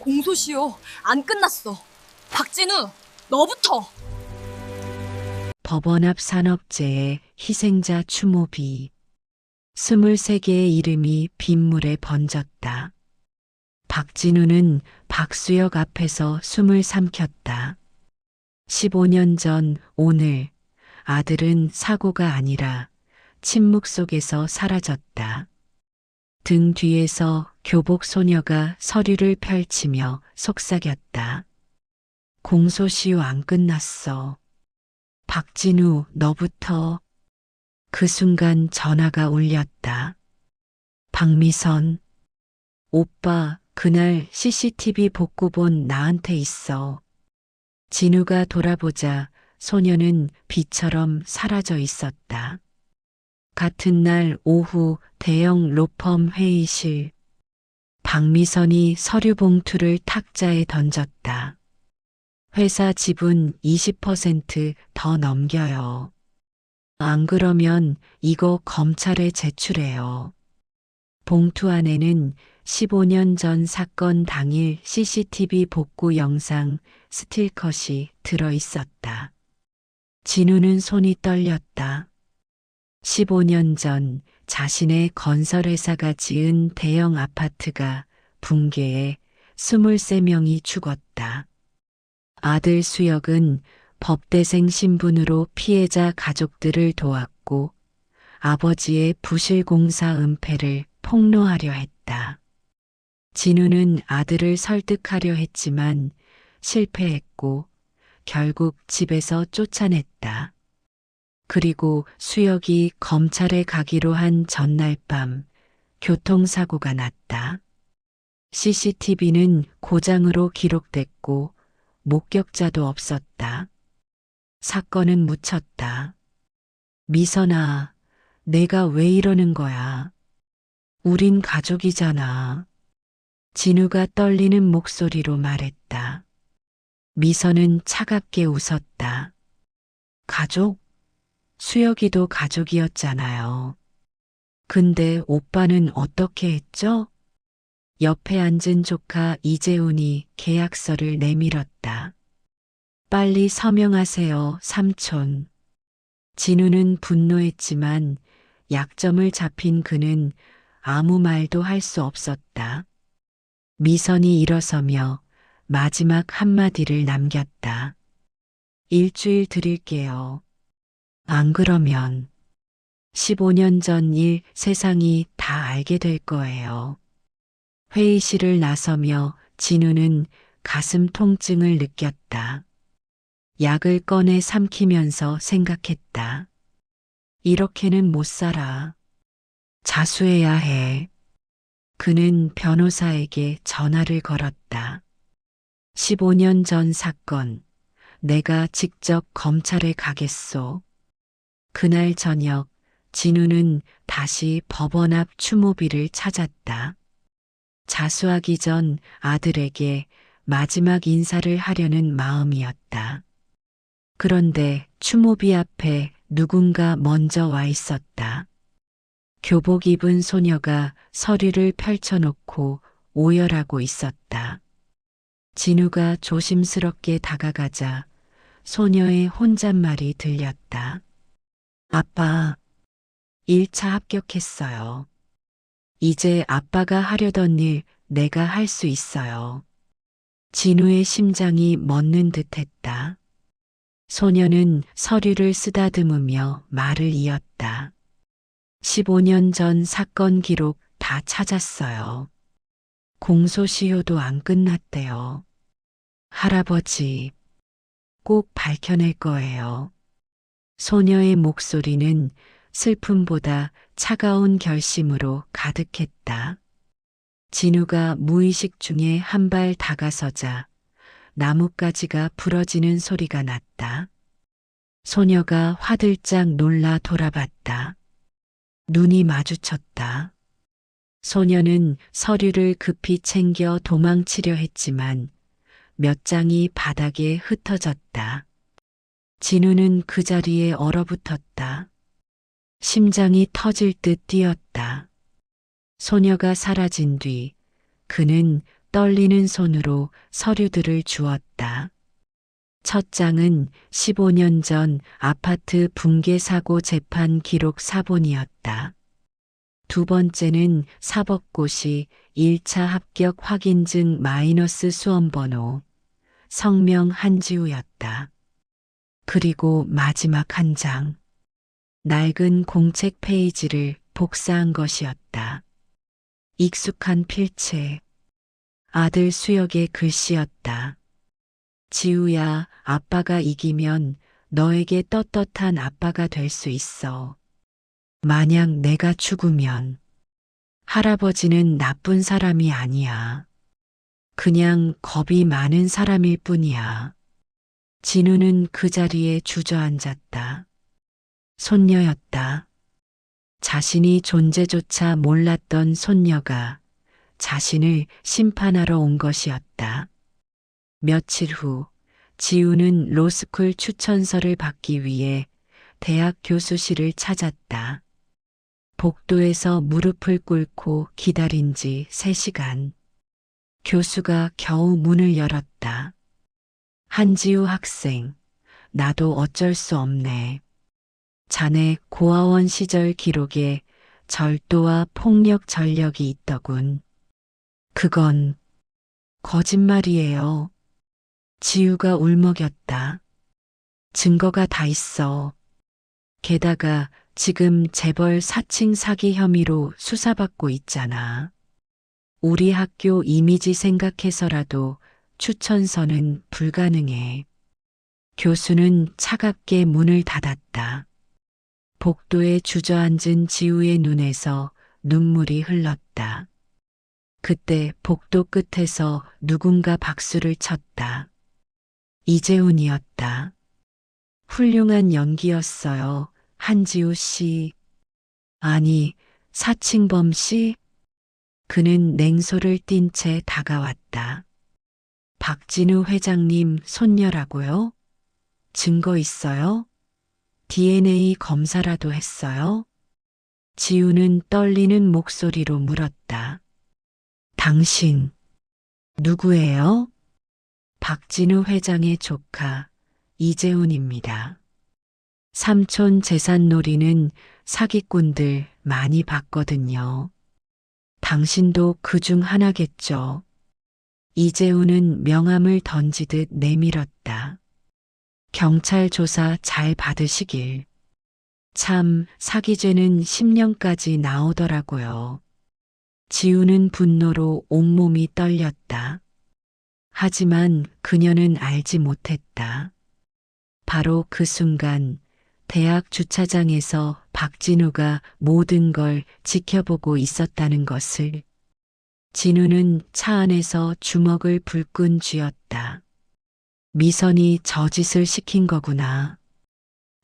공소시효 안 끝났어. 박진우, 너부터. 법원 앞 산업재해 희생자 추모비. 23개의 이름이 빗물에 번졌다. 박진우는 박수혁 앞에서 숨을 삼켰다. 15년 전 오늘 아들은 사고가 아니라 침묵 속에서 사라졌다. 등 뒤에서 교복 소녀가 서류를 펼치며 속삭였다. 공소시효 안 끝났어. 박진우, 너부터. 그 순간 전화가 울렸다. 박미선. 오빠, 그날 CCTV 복구본 나한테 있어. 진우가 돌아보자 소녀는 빛처럼 사라져 있었다. 같은 날 오후 대형 로펌 회의실. 박미선이 서류 봉투를 탁자에 던졌다. 회사 지분 20% 더 넘겨요. 안 그러면 이거 검찰에 제출해요. 봉투 안에는 15년 전 사건 당일 CCTV 복구 영상 스틸컷이 들어 있었다. 진우는 손이 떨렸다. 15년 전 자신의 건설회사가 지은 대형 아파트가 붕괴해 23명이 죽었다. 아들 수혁은 법대생 신분으로 피해자 가족들을 도왔고 아버지의 부실공사 은폐를 폭로하려 했다. 진우는 아들을 설득하려 했지만 실패했고 결국 집에서 쫓아냈다. 그리고 수혁이 검찰에 가기로 한 전날 밤 교통사고가 났다. CCTV는 고장으로 기록됐고 목격자도 없었다. 사건은 묻혔다. 미선아, 내가 왜 이러는 거야? 우린 가족이잖아. 진우가 떨리는 목소리로 말했다. 미선은 차갑게 웃었다. 가족? 수혁이도 가족이었잖아요. 근데 오빠는 어떻게 했죠? 옆에 앉은 조카 이재훈이 계약서를 내밀었다. 빨리 서명하세요, 삼촌. 진우는 분노했지만 약점을 잡힌 그는 아무 말도 할 수 없었다. 미선이 일어서며 마지막 한마디를 남겼다. 일주일 드릴게요. 안 그러면 15년 전 일 세상이 다 알게 될 거예요. 회의실을 나서며 진우는 가슴 통증을 느꼈다. 약을 꺼내 삼키면서 생각했다. 이렇게는 못 살아. 자수해야 해. 그는 변호사에게 전화를 걸었다. 15년 전 사건, 내가 직접 검찰에 가겠소. 그날 저녁 진우는 다시 법원 앞 추모비를 찾았다. 자수하기 전 아들에게 마지막 인사를 하려는 마음이었다. 그런데 추모비 앞에 누군가 먼저 와 있었다. 교복 입은 소녀가 서류를 펼쳐놓고 오열하고 있었다. 진우가 조심스럽게 다가가자 소녀의 혼잣말이 들렸다. 아빠, 1차 합격했어요. 이제 아빠가 하려던 일 내가 할 수 있어요. 진우의 심장이 멎는 듯했다. 소녀는 서류를 쓰다듬으며 말을 이었다. 15년 전 사건 기록 다 찾았어요. 공소시효도 안 끝났대요. 할아버지, 꼭 밝혀낼 거예요. 소녀의 목소리는 슬픔보다 차가운 결심으로 가득했다. 진우가 무의식 중에 한 발 다가서자 나뭇가지가 부러지는 소리가 났다. 소녀가 화들짝 놀라 돌아봤다. 눈이 마주쳤다. 소녀는 서류를 급히 챙겨 도망치려 했지만 몇 장이 바닥에 흩어졌다. 진우는 그 자리에 얼어붙었다. 심장이 터질 듯 뛰었다. 소녀가 사라진 뒤 그는 떨리는 손으로 서류들을 주었다. 첫 장은 15년 전 아파트 붕괴 사고 재판 기록 사본이었다. 두 번째는 사법고시 1차 합격 확인증 마이너스 수험번호, 성명 한지우였다. 그리고 마지막 한 장. 낡은 공책 페이지를 복사한 것이었다. 익숙한 필체. 아들 수혁의 글씨였다. 지우야, 아빠가 이기면 너에게 떳떳한 아빠가 될 수 있어. 만약 내가 죽으면 할아버지는 나쁜 사람이 아니야. 그냥 겁이 많은 사람일 뿐이야. 진우는 그 자리에 주저앉았다. 손녀였다. 자신이 존재조차 몰랐던 손녀가 자신을 심판하러 온 것이었다. 며칠 후 지우는 로스쿨 추천서를 받기 위해 대학 교수실을 찾았다. 복도에서 무릎을 꿇고 기다린 지 3시간. 교수가 겨우 문을 열었다. 한지우 학생, 나도 어쩔 수 없네. 자네 고아원 시절 기록에 절도와 폭력 전력이 있더군. 그건 거짓말이에요. 지우가 울먹였다. 증거가 다 있어. 게다가 지금 재벌 사칭 사기 혐의로 수사받고 있잖아. 우리 학교 이미지 생각해서라도 추천서는 불가능해. 교수는 차갑게 문을 닫았다. 복도에 주저앉은 지우의 눈에서 눈물이 흘렀다. 그때 복도 끝에서 누군가 박수를 쳤다. 이재훈이었다. 훌륭한 연기였어요. 한지우 씨. 아니, 사칭범 씨? 그는 냉소를 띤 채 다가왔다. 박진우 회장님 손녀라고요? 증거 있어요? DNA 검사라도 했어요? 지우는 떨리는 목소리로 물었다. 당신, 누구예요? 박진우 회장의 조카, 이재훈입니다. 삼촌 재산놀이는 사기꾼들 많이 봤거든요. 당신도 그중 하나겠죠. 이재훈은 명함을 던지듯 내밀었다. 경찰 조사 잘 받으시길. 참, 사기죄는 10년까지 나오더라고요. 지우는 분노로 온몸이 떨렸다. 하지만 그녀는 알지 못했다. 바로 그 순간 대학 주차장에서 박진우가 모든 걸 지켜보고 있었다는 것을. 진우는 차 안에서 주먹을 불끈 쥐었다. 미선이 저 짓을 시킨 거구나.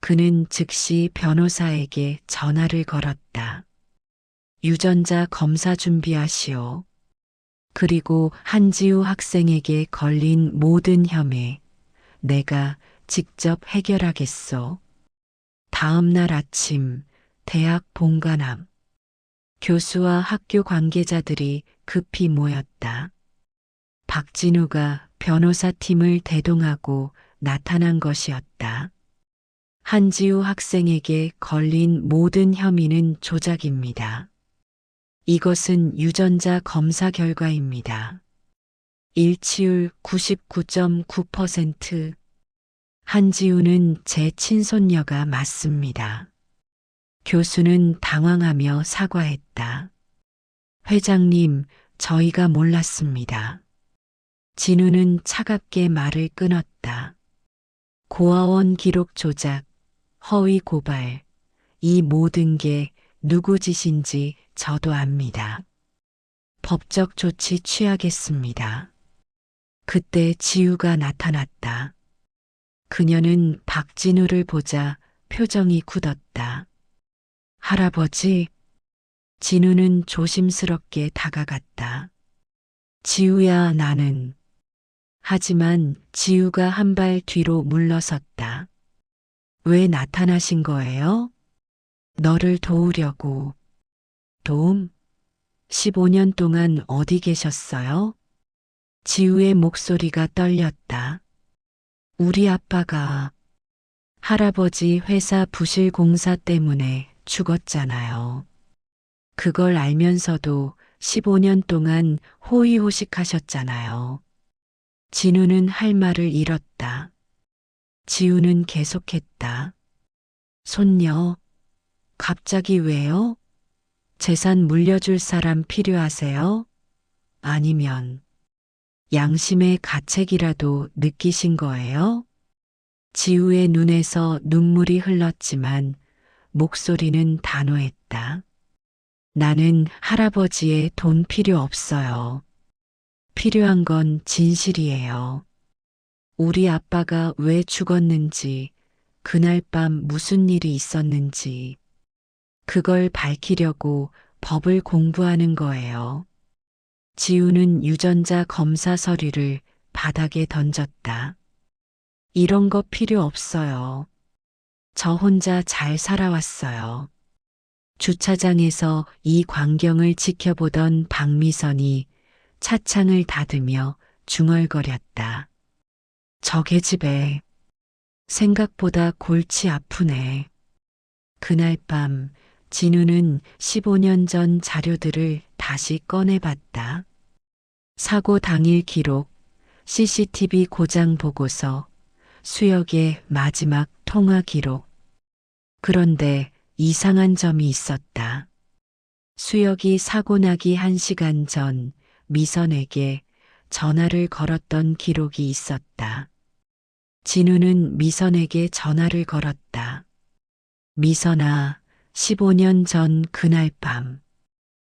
그는 즉시 변호사에게 전화를 걸었다. 유전자 검사 준비하시오. 그리고 한지우 학생에게 걸린 모든 혐의, 내가 직접 해결하겠소. 다음 날 아침, 대학 본관 앞. 교수와 학교 관계자들이 급히 모였다. 박진우가 변호사팀을 대동하고 나타난 것이었다. 한지우 학생에게 걸린 모든 혐의는 조작입니다. 이것은 유전자 검사 결과입니다. 일치율 99.9%. 한지우는 제 친손녀가 맞습니다. 교수는 당황하며 사과했다. 회장님, 저희가 몰랐습니다. 진우는 차갑게 말을 끊었다. 고아원 기록 조작, 허위 고발, 이 모든 게 누구 짓인지 저도 압니다. 법적 조치 취하겠습니다. 그때 지우가 나타났다. 그녀는 박진우를 보자 표정이 굳었다. 할아버지, 진우는 조심스럽게 다가갔다. 지우야, 나는. 하지만 지우가 한 발 뒤로 물러섰다. 왜 나타나신 거예요? 너를 도우려고. 도움? 15년 동안 어디 계셨어요? 지우의 목소리가 떨렸다. 우리 아빠가 할아버지 회사 부실 공사 때문에 죽었잖아요. 그걸 알면서도 15년 동안 호의호식하셨잖아요. 진우는 할 말을 잃었다. 지우는 계속했다. 손녀, 갑자기 왜요? 재산 물려줄 사람 필요하세요? 아니면 양심의 가책이라도 느끼신 거예요? 지우의 눈에서 눈물이 흘렀지만 목소리는 단호했다. 나는 할아버지의 돈 필요 없어요. 필요한 건 진실이에요. 우리 아빠가 왜 죽었는지, 그날 밤 무슨 일이 있었는지, 그걸 밝히려고 법을 공부하는 거예요. 지우는 유전자 검사 서류를 바닥에 던졌다. 이런 거 필요 없어요. 저 혼자 잘 살아왔어요. 주차장에서 이 광경을 지켜보던 박미선이 차창을 닫으며 중얼거렸다. 저 계집애 생각보다 골치 아프네. 그날 밤 진우는 15년 전 자료들을 다시 꺼내봤다. 사고 당일 기록, CCTV 고장 보고서, 수혁의 마지막 통화 기록. 그런데 이상한 점이 있었다. 수혁이 사고 나기 1시간 전 미선에게 전화를 걸었던 기록이 있었다. 진우는 미선에게 전화를 걸었다. 미선아, 15년 전 그날 밤,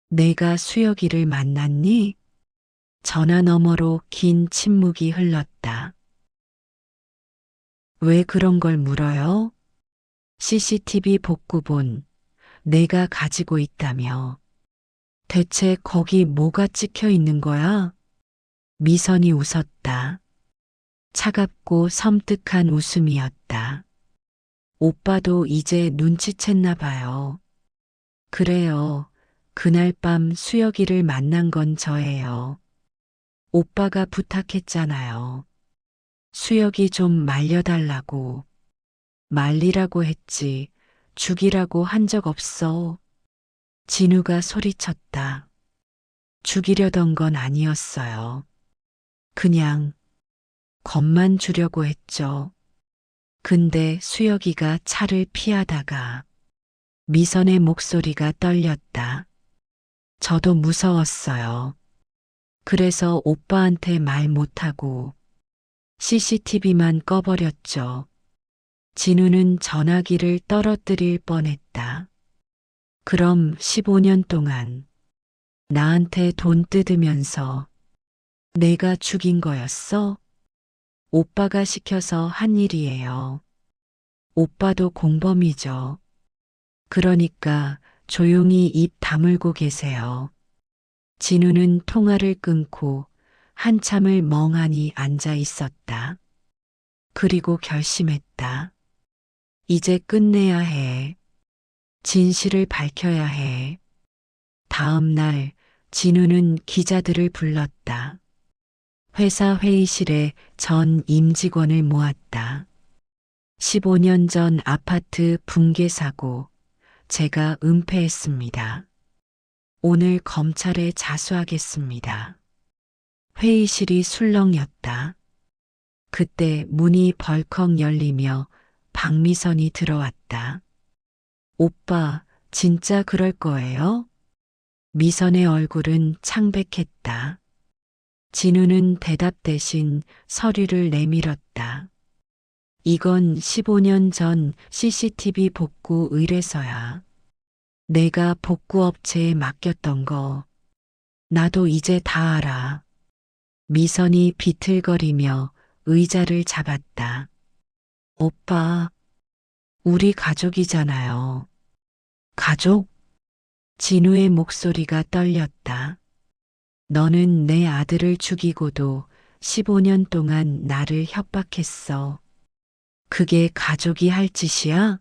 내가 수혁이를 만났니? 전화 너머로 긴 침묵이 흘렀다. 왜 그런 걸 물어요? CCTV 복구본 내가 가지고 있다며. 대체 거기 뭐가 찍혀 있는 거야? 미선이 웃었다. 차갑고 섬뜩한 웃음이었다. 오빠도 이제 눈치챘나 봐요. 그래요. 그날 밤 수혁이를 만난 건 저예요. 오빠가 부탁했잖아요. 수혁이 좀 말려달라고. 말리라고 했지. 죽이라고 한 적 없어. 진우가 소리쳤다. 죽이려던 건 아니었어요. 그냥 겁만 주려고 했죠. 근데 수혁이가 차를 피하다가 미선의 목소리가 떨렸다. 저도 무서웠어요. 그래서 오빠한테 말 못하고 CCTV만 꺼버렸죠. 진우는 전화기를 떨어뜨릴 뻔했다. 그럼 15년 동안 나한테 돈 뜯으면서 내가 죽인 거였어? 오빠가 시켜서 한 일이에요. 오빠도 공범이죠. 그러니까 조용히 입 다물고 계세요. 진우는 통화를 끊고 한참을 멍하니 앉아 있었다. 그리고 결심했다. 이제 끝내야 해. 진실을 밝혀야 해. 다음 날 진우는 기자들을 불렀다. 회사 회의실에 전 임직원을 모았다. 15년 전 아파트 붕괴 사고 제가 은폐했습니다. 오늘 검찰에 자수하겠습니다. 회의실이 술렁였다. 그때 문이 벌컥 열리며 박미선이 들어왔다. 오빠, 진짜 그럴 거예요? 미선의 얼굴은 창백했다. 진우는 대답 대신 서류를 내밀었다. 이건 15년 전 CCTV 복구 의뢰서야. 내가 복구업체에 맡겼던 거. 나도 이제 다 알아. 미선이 비틀거리며 의자를 잡았다. 오빠, 우리 가족이잖아요. 가족? 진우의 목소리가 떨렸다. 너는 내 아들을 죽이고도 15년 동안 나를 협박했어. 그게 가족이 할 짓이야?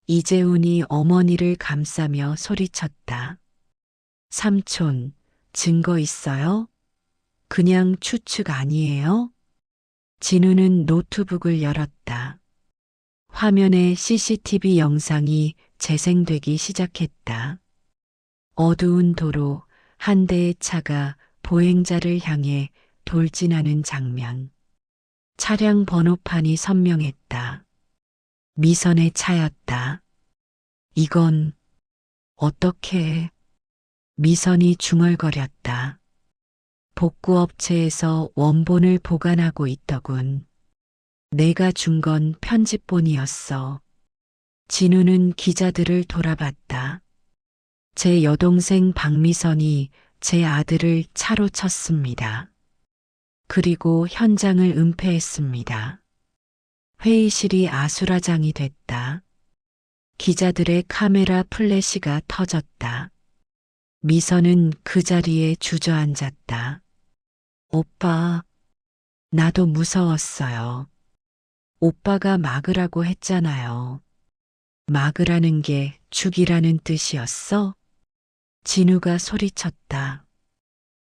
이재훈이 어머니를 감싸며 소리쳤다. 삼촌, 증거 있어요? 그냥 추측 아니에요? 진우는 노트북을 열었다. 화면에 CCTV 영상이 재생되기 시작했다. 어두운 도로 한 대의 차가 보행자를 향해 돌진하는 장면. 차량 번호판이 선명했다. 미선의 차였다. 이건 어떻게? 미선이 중얼거렸다. 복구업체에서 원본을 보관하고 있더군. 내가 준 건 편집본이었어. 진우는 기자들을 돌아봤다. 제 여동생 박미선이 제 아들을 차로 쳤습니다. 그리고 현장을 은폐했습니다. 회의실이 아수라장이 됐다. 기자들의 카메라 플래시가 터졌다. 미선은 그 자리에 주저앉았다. 오빠, 나도 무서웠어요. 오빠가 막으라고 했잖아요. 막으라는 게 죽이라는 뜻이었어? 진우가 소리쳤다.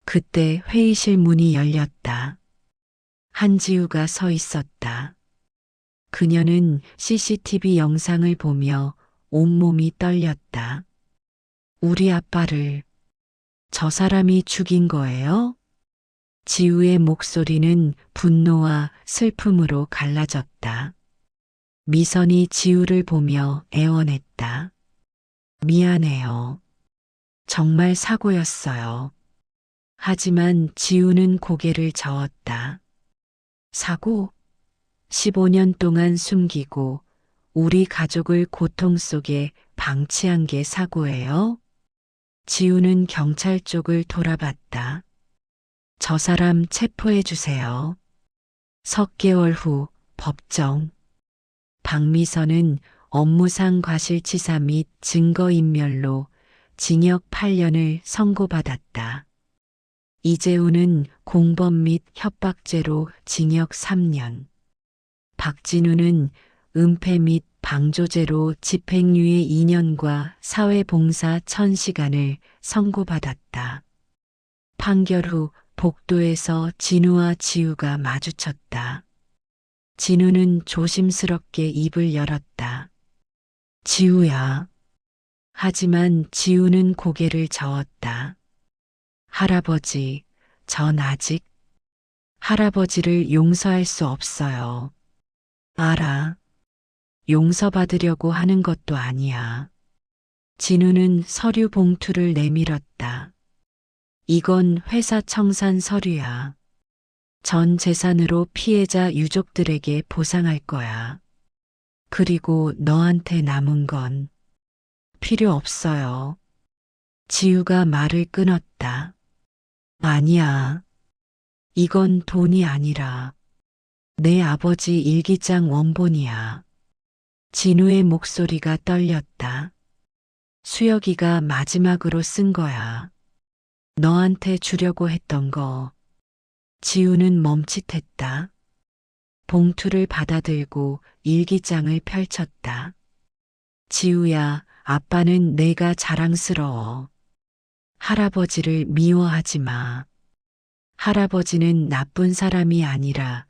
그때 회의실 문이 열렸다. 한지우가 서 있었다. 그녀는 CCTV 영상을 보며 온몸이 떨렸다. 우리 아빠를 저 사람이 죽인 거예요? 지우의 목소리는 분노와 슬픔으로 갈라졌다. 미선이 지우를 보며 애원했다. 미안해요. 정말 사고였어요. 하지만 지우는 고개를 저었다. 사고? 15년 동안 숨기고 우리 가족을 고통 속에 방치한 게 사고예요? 지우는 경찰 쪽을 돌아봤다. 저 사람 체포해 주세요. 석 개월 후 법정. 박미선은 업무상 과실치사 및 증거인멸로 징역 8년을 선고받았다. 이재우는 공범 및 협박죄로 징역 3년. 박진우는 은폐 및 방조죄로 집행유예 2년과 사회봉사 1000시간을 선고받았다. 판결 후 복도에서 진우와 지우가 마주쳤다. 진우는 조심스럽게 입을 열었다. 지우야. 하지만 지우는 고개를 저었다. 할아버지, 전 아직 할아버지를 용서할 수 없어요. 알아. 용서받으려고 하는 것도 아니야. 진우는 서류 봉투를 내밀었다. 이건 회사 청산 서류야. 전 재산으로 피해자 유족들에게 보상할 거야. 그리고 너한테 남은 건 필요 없어요. 지우가 말을 끊었다. 아니야. 이건 돈이 아니라 내 아버지 일기장 원본이야. 진우의 목소리가 떨렸다. 수혁이가 마지막으로 쓴 거야. 너한테 주려고 했던 거. 지우는 멈칫했다. 봉투를 받아들고 일기장을 펼쳤다. 지우야, 아빠는 내가 자랑스러워. 할아버지를 미워하지 마. 할아버지는 나쁜 사람이 아니라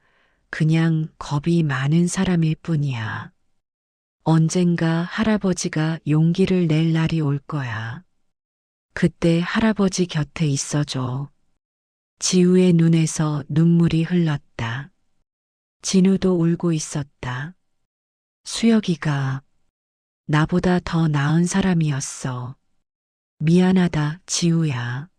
그냥 겁이 많은 사람일 뿐이야. 언젠가 할아버지가 용기를 낼 날이 올 거야. 그때 할아버지 곁에 있어줘. 지우의 눈에서 눈물이 흘렀다. 진우도 울고 있었다. 수혁이가 나보다 더 나은 사람이었어. 미안하다, 지우야.